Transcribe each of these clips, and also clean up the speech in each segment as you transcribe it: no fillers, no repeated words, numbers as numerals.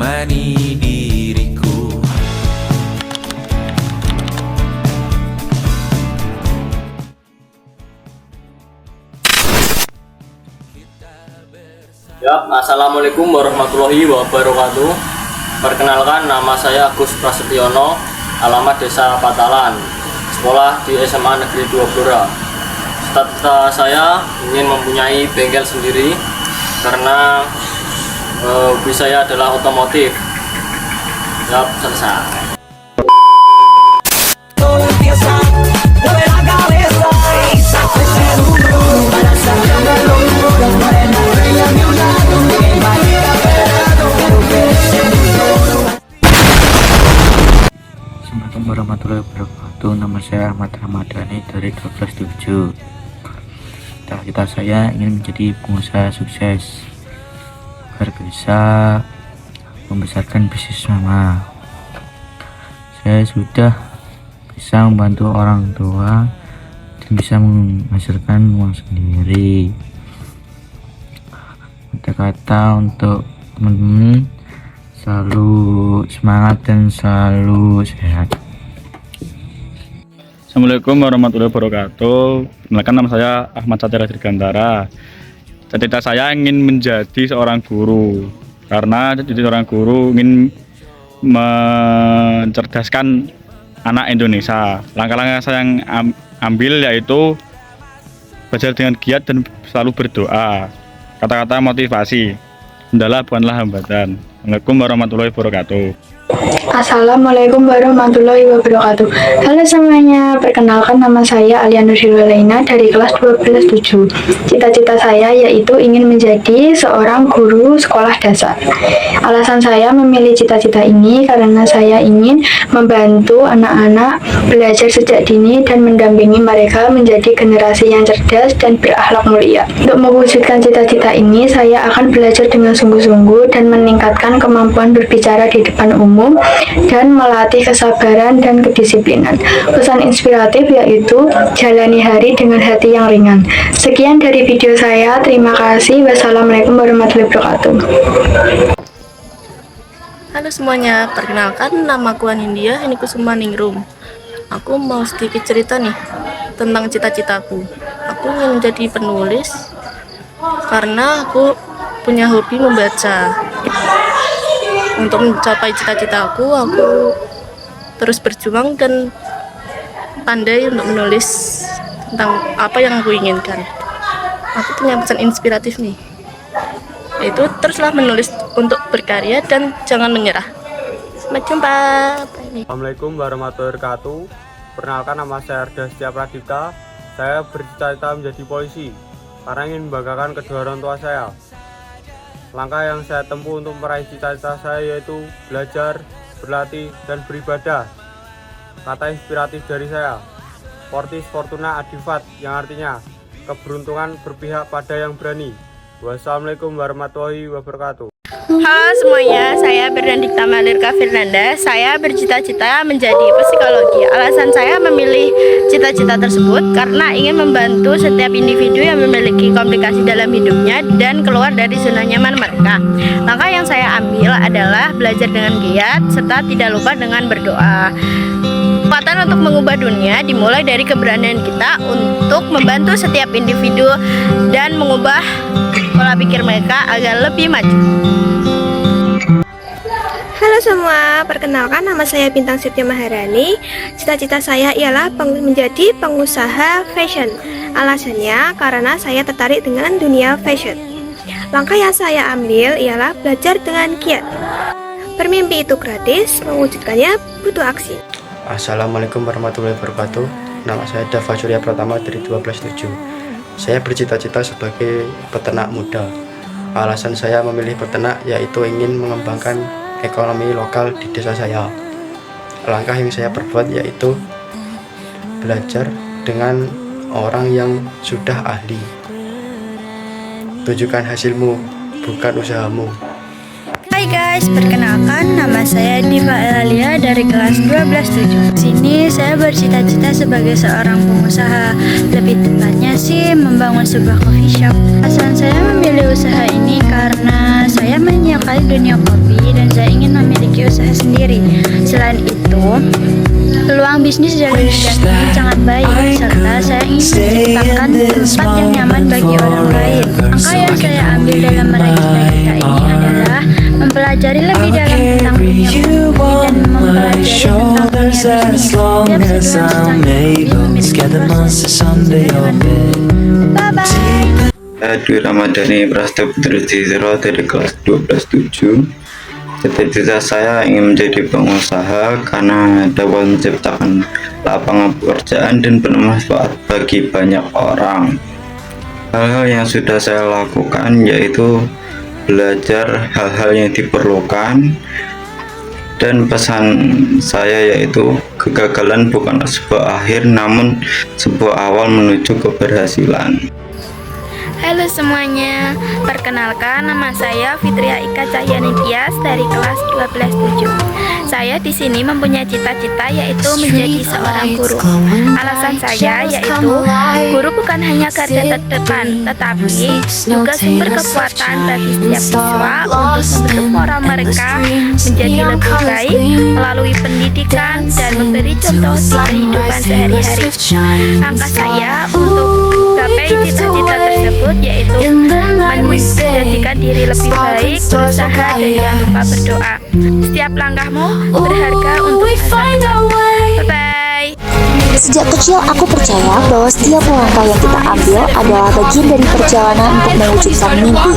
menemani diriku. Ya, assalamualaikum warahmatullahi wabarakatuh. Perkenalkan, nama saya Agus Prasetyono, alamat Desa Patalan, sekolah di SMA Negeri 2 Blora. Cita-cita saya ingin mempunyai bengkel sendiri karena hobi saya adalah otomotif. Ya, selesai. Assalamualaikum warahmatullahi wabarakatuh. Nama saya Ahmad Ramadhani dari 12.7. Cita-cita saya ingin menjadi pengusaha sukses agar bisa membesarkan bisnis mama. Saya sudah bisa membantu orang tua dan bisa menghasilkan uang sendiri. Kata-kata untuk teman-teman, selalu semangat dan selalu sehat. Assalamualaikum warahmatullahi wabarakatuh. Perkenalkan, nama saya Ahmad Satria Dirgantara. Cita-cita saya ingin menjadi seorang guru, karena jadi seorang guru ingin mencerdaskan anak Indonesia. Langkah-langkah saya yang ambil yaitu belajar dengan giat dan selalu berdoa. Kata-kata motivasi, hendaklah bukanlah hambatan. Assalamualaikum warahmatullahi wabarakatuh. Assalamualaikum warahmatullahi wabarakatuh. Halo semuanya, perkenalkan nama saya Alia Nursilulaina dari kelas 12.7. Cita-cita saya yaitu ingin menjadi seorang guru sekolah dasar. Alasan saya memilih cita-cita ini karena saya ingin membantu anak-anak belajar sejak dini dan mendampingi mereka menjadi generasi yang cerdas dan berakhlak mulia. Untuk mewujudkan cita-cita ini, saya akan belajar dengan sungguh-sungguh dan meningkatkan kemampuan berbicara di depan umum dan melatih kesabaran dan kedisiplinan. Pesan inspiratif yaitu jalani hari dengan hati yang ringan. Sekian dari video saya, terima kasih. Wassalamualaikum warahmatullahi wabarakatuh. Halo semuanya, perkenalkan nama aku Anindya Henikusuma Ningrum. Aku mau sedikit cerita nih tentang cita-citaku. Aku ingin menjadi penulis karena aku punya hobi membaca. Untuk mencapai cita-citaku, aku terus berjuang dan pandai untuk menulis tentang apa yang aku inginkan. Aku punya pesan inspiratif nih, yaitu teruslah menulis untuk berkarya dan jangan menyerah. Sampai jumpa. Assalamualaikum warahmatullahi wabarakatuh. Perkenalkan, nama saya Arda Setia Pradipta. Saya bercita-cita menjadi polisi karena ingin membanggakan kedua orang tua saya. Langkah yang saya tempuh untuk meraih cita-cita saya yaitu belajar, berlatih, dan beribadah. Kata inspiratif dari saya, Fortis Fortuna Adifat, yang artinya keberuntungan berpihak pada yang berani. Wassalamualaikum warahmatullahi wabarakatuh. Halo semuanya, saya Bernadikta Malirka Firnanda. Saya bercita-cita menjadi psikologi. Alasan saya memilih cita-cita tersebut karena ingin membantu setiap individu yang memiliki komplikasi dalam hidupnya dan keluar dari zona nyaman mereka. Langkah yang saya ambil adalah belajar dengan giat serta tidak lupa dengan berdoa. Kesempatan untuk mengubah dunia dimulai dari keberanian kita untuk membantu setiap individu dan mengubah pola pikir mereka agar lebih maju. Halo semua, perkenalkan nama saya Bintang Setio Maharani. Cita-cita saya ialah menjadi pengusaha fashion. Alasannya karena saya tertarik dengan dunia fashion. Langkah yang saya ambil ialah belajar dengan giat. Bermimpi itu gratis, mewujudkannya butuh aksi. Assalamualaikum warahmatullahi wabarakatuh. Nama saya Dava Surya Pratama dari 12.7. Saya bercita-cita sebagai peternak muda. Alasan saya memilih peternak yaitu ingin mengembangkan ekonomi lokal di desa saya. Langkah yang saya perbuat yaitu belajar dengan orang yang sudah ahli. Tunjukkan hasilmu, bukan usahamu. Hai guys, perkenalkan nama saya Diva Elalia dari kelas 12.7. Sini saya bercita-cita sebagai seorang pengusaha. Lebih tepatnya sih membangun sebuah coffee shop. Alasan saya memilih usaha ini karena saya menyukai dunia kopi dan saya ingin memiliki usaha sendiri. Selain itu, peluang bisnis dari bidang ini sangat baik, serta saya ingin menciptakan tempat yang nyaman bagi orang lain. Angka yang saya ambil dalam meraih cita-cita ini adalah mempelajari lebih dalam tentang dunia kopi dan mempelajari tentang dunia bisnis. Tiap sebelum Bye-bye. Dwi Ramadhani Prasetyo Putri Cisro dari kelas 12-7. Cita-cita saya ingin menjadi pengusaha karena dapat menciptakan lapangan pekerjaan dan bermanfaat bagi banyak orang. Hal-hal yang sudah saya lakukan yaitu belajar hal-hal yang diperlukan, dan pesan saya yaitu kegagalan bukanlah sebuah akhir namun sebuah awal menuju keberhasilan. Halo semuanya, perkenalkan nama saya Fitria Ika Cahyani Tias dari kelas 12-7. Saya di sini mempunyai cita-cita yaitu menjadi seorang guru. Alasan saya yaitu guru bukan hanya garda terdepan, tetapi juga sumber kekuatan bagi setiap siswa untuk membentuk moral mereka menjadi lebih baik melalui pendidikan dan memberi contoh di kehidupan sehari-hari. Angka saya untuk mencapai cita-cita tersebut yaitu menjadikan diri lebih baik, berusaha dan jangan lupa berdoa. Setiap langkahmu berharga untuk masa depan. Bye-bye. Sejak kecil aku percaya bahwa setiap langkah yang kita ambil adalah bagian dari perjalanan untuk mewujudkan mimpi.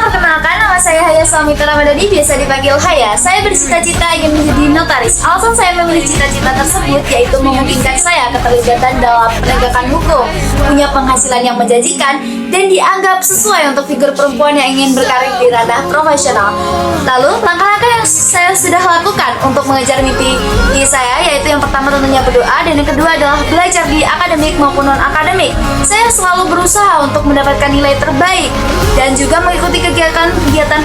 Perkenalkan, nama saya Haya Suamita Ramadhani, biasa dipanggil Haya. Saya bercita-cita ingin menjadi notaris. Alasan saya memilih cita-cita tersebut yaitu memungkinkan saya keterlibatan dalam penegakan hukum, punya penghasilan yang menjanjikan, dan dianggap sesuai untuk figur perempuan yang ingin berkarir di ranah profesional. Lalu, langkah-langkah yang saya sudah lakukan untuk mengejar mimpi saya yaitu yang pertama tentunya berdoa, dan yang kedua adalah belajar di akademik maupun non-akademik. Saya selalu berusaha untuk mendapatkan nilai terbaik dan juga mengikuti kegiatan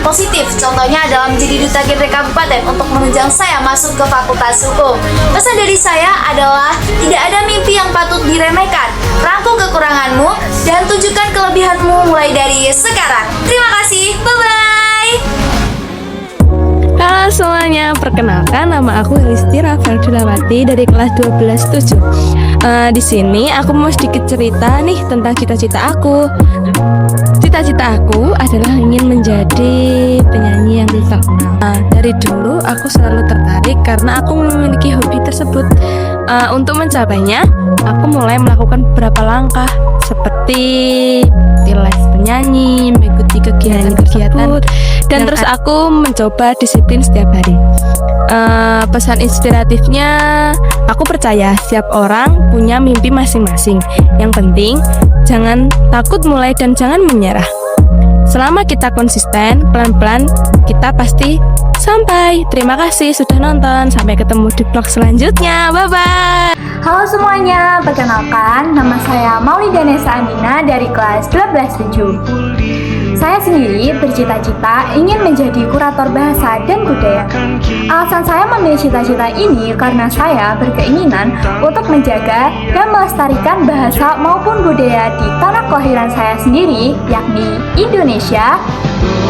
positif. Contohnya adalah menjadi duta genre kabupaten untuk menunjang saya masuk ke fakultas hukum. Pesan dari saya adalah tidak ada mimpi yang patut diremehkan. Rangkul kekuranganmu dan tunjukkan kelebihanmu mulai dari sekarang. Terima kasih. Bye-bye. Halo semuanya, perkenalkan nama aku Helisti Rafardilawati dari kelas 12-7. Di sini aku mau sedikit cerita nih tentang cita-cita aku. Cita-cita aku adalah ingin menjadi penyanyi yang terkenal. Dari dulu aku selalu tertarik karena aku memiliki hobi tersebut. Untuk mencapainya, aku mulai melakukan beberapa langkah seperti les penyanyi, mengikuti kegiatan-kegiatan, dan terus aku mencoba disiplin setiap hari. Pesan inspiratifnya, aku percaya setiap orang punya mimpi masing-masing. Yang penting, jangan takut mulai dan jangan menyerah. Selama kita konsisten, pelan-pelan kita pasti sampai. Terima kasih sudah nonton. Sampai ketemu di vlog selanjutnya. Bye-bye. Halo semuanya, perkenalkan nama saya Maulida Nesa Andina dari kelas 12-7. Saya sendiri bercita-cita ingin menjadi kurator bahasa dan budaya. Alasan saya memilih cita-cita ini karena saya berkeinginan untuk menjaga dan melestarikan bahasa maupun budaya di tanah kelahiran saya sendiri, yakni Indonesia,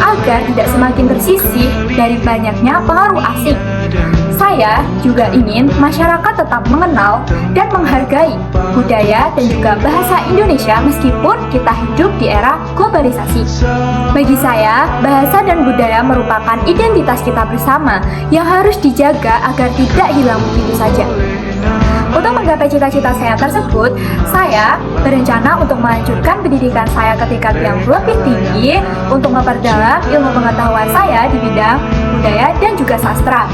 agar tidak semakin tersisih dari banyaknya pengaruh asing. Saya juga ingin masyarakat tetap mengenal dan menghargai budaya dan juga bahasa Indonesia meskipun kita hidup di era globalisasi. Bagi saya, bahasa dan budaya merupakan identitas kita bersama yang harus dijaga agar tidak hilang begitu saja. Untuk menggapai cita-cita saya tersebut, saya berencana untuk melanjutkan pendidikan saya ke tingkat yang lebih tinggi untuk memperdalam ilmu pengetahuan saya di bidang budaya dan juga sastra.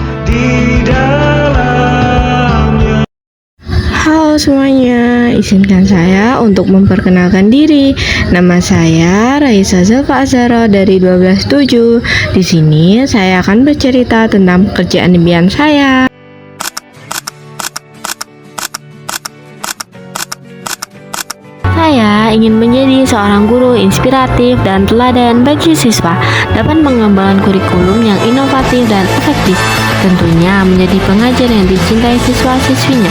Halo semuanya, izinkan saya untuk memperkenalkan diri. Nama saya Raisa Zalfa Azhara dari 12-7. Di sini saya akan bercerita tentang pekerjaan impian saya. Saya ingin menjadi seorang guru inspiratif dan teladan bagi siswa, dapat mengembangkan kurikulum yang inovatif dan efektif, tentunya menjadi pengajar yang dicintai siswa-siswinya.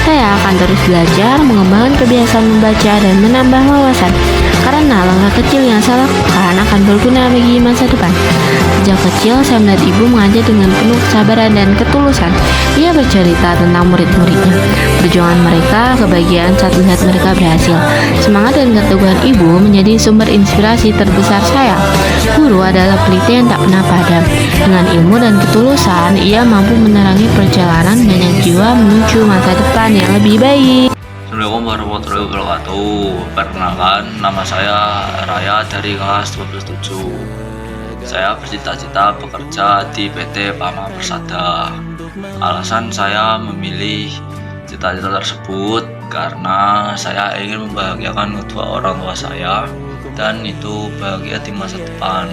Saya akan terus belajar, mengembangkan kebiasaan membaca dan menambah wawasan. Karena langkah kecil yang saya lakukan akan berguna bagi masa depan. Sejak kecil saya melihat ibu mengajar dengan penuh kesabaran dan ketulusan. Ia bercerita tentang murid-muridnya, perjuangan mereka, kebahagiaan saat melihat mereka berhasil. Semangat dan keteguhan ibu menjadi sumber inspirasi terbesar saya. Guru adalah pelita yang tak pernah padam. Dengan ilmu dan ketulusan, ia mampu menerangi perjalanan banyak jiwa menuju masa depan yang lebih baik. Assalamualaikum warahmatullahi wabarakatuh. Perkenalkan, nama saya Raya dari kelas 12-7. Saya bercita-cita bekerja di PT Pama Persada. Alasan saya memilih cita-cita tersebut karena saya ingin membahagiakan kedua orang tua saya dan itu bahagia di masa depan.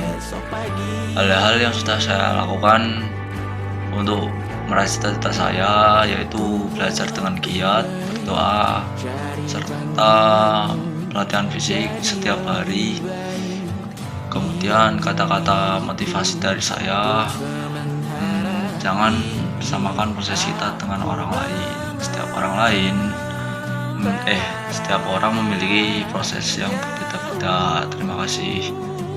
Hal-hal yang sudah saya lakukan untuk meraih cita-cita saya yaitu belajar dengan giat, berdoa, serta latihan fisik setiap hari. Kemudian kata-kata motivasi dari saya, jangan samakan proses kita dengan orang lain. Setiap orang memiliki proses yang berbeda-beda. Terima kasih.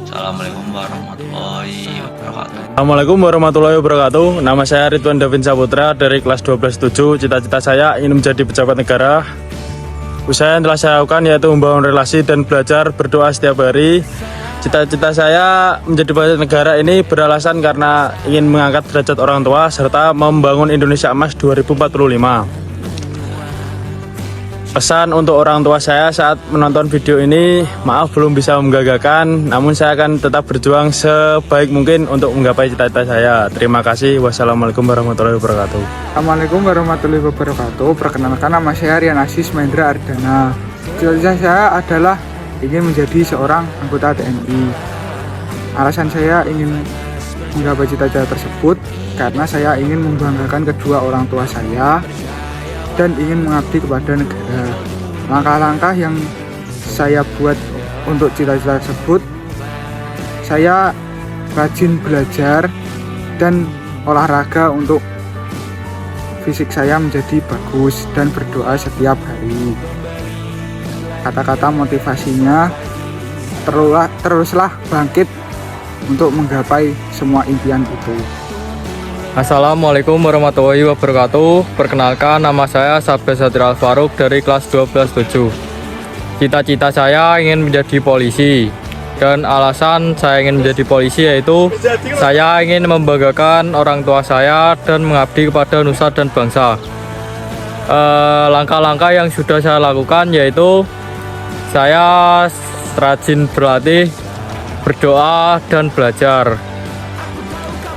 Assalamualaikum warahmatullahi wabarakatuh. Assalamualaikum warahmatullahi wabarakatuh. Nama saya Ridwan Davin Saputra dari kelas 12-7. Cita-cita saya ingin menjadi pejabat negara. Usaha yang telah saya lakukan yaitu membangun relasi dan belajar berdoa setiap hari. Cita-cita saya menjadi pejabat negara ini beralasan karena ingin mengangkat derajat orang tua serta membangun Indonesia Emas 2045. Pesan untuk orang tua saya saat menonton video ini, maaf belum bisa menggagalkan, namun saya akan tetap berjuang sebaik mungkin untuk menggapai cita-cita saya. Terima kasih. Wassalamualaikum warahmatullahi wabarakatuh. Assalamualaikum warahmatullahi wabarakatuh. Perkenalkan, nama saya Rian Aziz Mahendra Ardana. Cita-cita saya adalah ingin menjadi seorang anggota TNI. Alasan saya ingin menggapai cita-cita tersebut karena saya ingin membanggakan kedua orang tua saya dan ingin mengabdi kepada negara. Langkah-langkah yang saya buat untuk cita-cita tersebut, saya rajin belajar dan olahraga untuk fisik saya menjadi bagus dan berdoa setiap hari. Kata-kata motivasinya, teruslah bangkit untuk menggapai semua impian itu. Assalamualaikum warahmatullahi wabarakatuh. Perkenalkan, nama saya Sabda Satria Al-Faruq dari kelas 12-7. Cita-cita saya ingin menjadi polisi. Dan alasan saya ingin menjadi polisi yaitu saya ingin membanggakan orang tua saya dan mengabdi kepada nusa dan bangsa. Langkah-langkah yang sudah saya lakukan yaitu saya rajin berlatih, berdoa, dan belajar.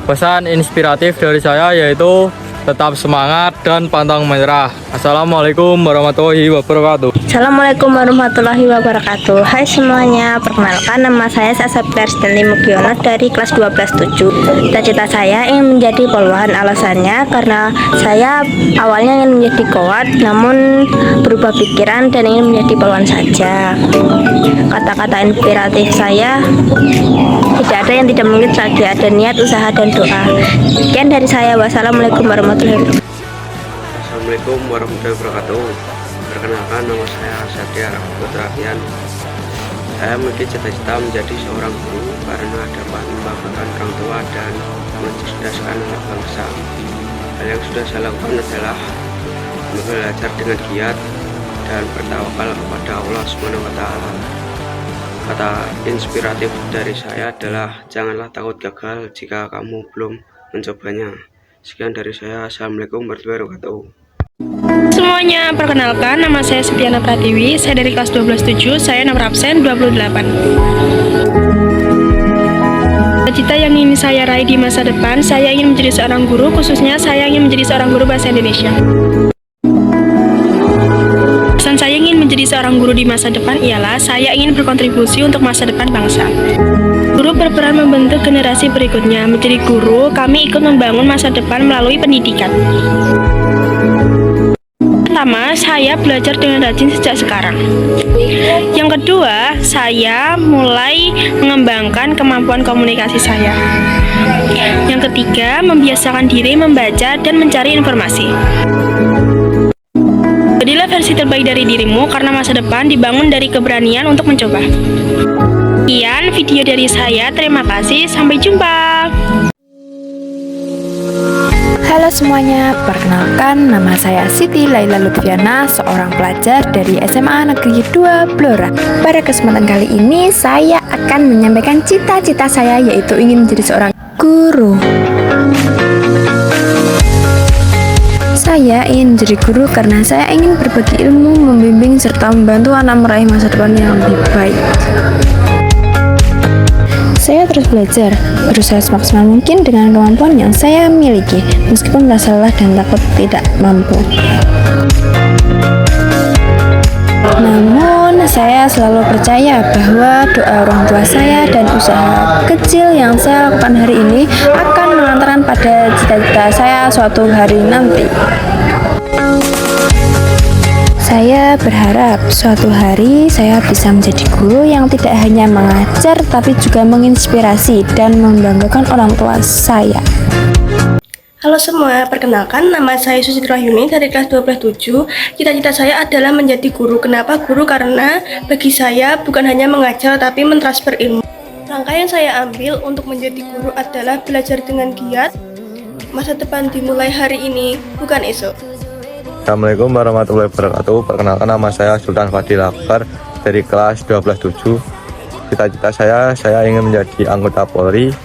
Pesan inspiratif dari saya yaitu tetap semangat dan pantang menyerah. Assalamualaikum warahmatullahi wabarakatuh. Assalamualaikum warahmatullahi wabarakatuh. Hai semuanya, perkenalkan nama saya Sasabda Stanley Mugiono dari kelas 12-7. Cita-cita saya ingin menjadi poluan. Alasannya karena saya awalnya ingin menjadi kowat, namun berubah pikiran dan ingin menjadi poluan saja. Kata-kata inspiratif saya, tidak ada yang tidak mungkin lagi, ada niat, usaha, dan doa. Sekian dari saya. Wassalamualaikum warahmatullahi wabarakatuh. Assalamualaikum warahmatullahi wabarakatuh. Perkenalkan, nama saya Satya Putra Fian. Saya memiliki cita-cita menjadi seorang guru karena dapat membanggakan orang tua dan mencerdaskan anak bangsa. Hal yang sudah saya lakukan adalah belajar dengan giat dan bertawakal kepada Allah SWT. Kata inspiratif dari saya adalah janganlah takut gagal jika kamu belum mencobanya. Sekian dari saya. Assalamualaikum warahmatullahi wabarakatuh. Semuanya, perkenalkan, nama saya Septiana Pratiwi. Saya dari kelas 12-7, saya nomor absen 28. Cita-cita yang ingin saya raih di masa depan, saya ingin menjadi seorang guru, khususnya saya ingin menjadi seorang guru bahasa Indonesia. Pesan saya ingin menjadi seorang guru di masa depan ialah saya ingin berkontribusi untuk masa depan bangsa. Guru berperan membentuk generasi berikutnya. Menjadi guru, kami ikut membangun masa depan melalui pendidikan. Pertama, saya belajar dengan rajin sejak sekarang. Yang kedua, saya mulai mengembangkan kemampuan komunikasi saya. Yang ketiga, membiasakan diri membaca dan mencari informasi. Jadilah versi terbaik dari dirimu karena masa depan dibangun dari keberanian untuk mencoba. Sekian video dari saya, terima kasih, sampai jumpa. Halo semuanya, perkenalkan nama saya Siti Laila Lutfiana, seorang pelajar dari SMA Negeri 2 Blora. Pada kesempatan kali ini saya akan menyampaikan cita-cita saya, yaitu ingin menjadi seorang guru. Saya ingin menjadi guru karena saya ingin berbagi ilmu, membimbing, serta membantu anak meraih masa depan yang lebih baik. Saya terus belajar, berusaha semaksimal mungkin dengan kemampuan yang saya miliki, meskipun rasa lelah dan takut tidak mampu. Namun, saya selalu percaya bahwa doa orang tua saya dan usaha kecil yang saya lakukan hari ini akan mengantarkan pada cita-cita saya suatu hari nanti. Saya berharap suatu hari saya bisa menjadi guru yang tidak hanya mengajar tapi juga menginspirasi dan membanggakan orang tua saya. Halo semua, perkenalkan nama saya Susi Rahyuni dari kelas 12-7. Cita-cita saya adalah menjadi guru. Kenapa guru? Karena bagi saya bukan hanya mengajar tapi mentransfer ilmu. Langkah yang saya ambil untuk menjadi guru adalah belajar dengan giat. Masa depan dimulai hari ini, bukan esok. Assalamualaikum warahmatullahi wabarakatuh. Perkenalkan nama saya Sultan Fadil Akbar dari kelas 12-7. Cita-cita saya ingin menjadi anggota Polri.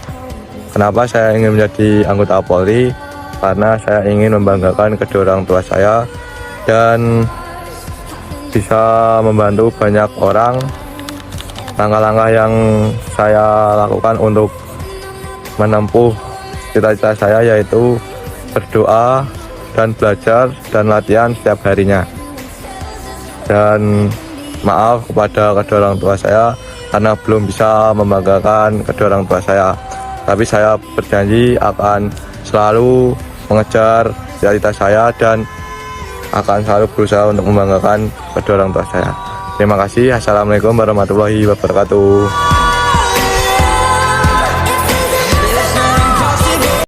Kenapa saya ingin menjadi anggota Polri? Karena saya ingin membanggakan kedua orang tua saya dan bisa membantu banyak orang. Langkah-langkah yang saya lakukan untuk menempuh cita-cita saya yaitu berdoa dan belajar dan latihan setiap harinya. Dan maaf kepada kedua orang tua saya karena belum bisa membanggakan kedua orang tua saya. Tapi saya berjanji akan selalu mengejar cita-cita saya dan akan selalu berusaha untuk membanggakan kedua orang tua saya. Terima kasih. Assalamualaikum warahmatullahi wabarakatuh.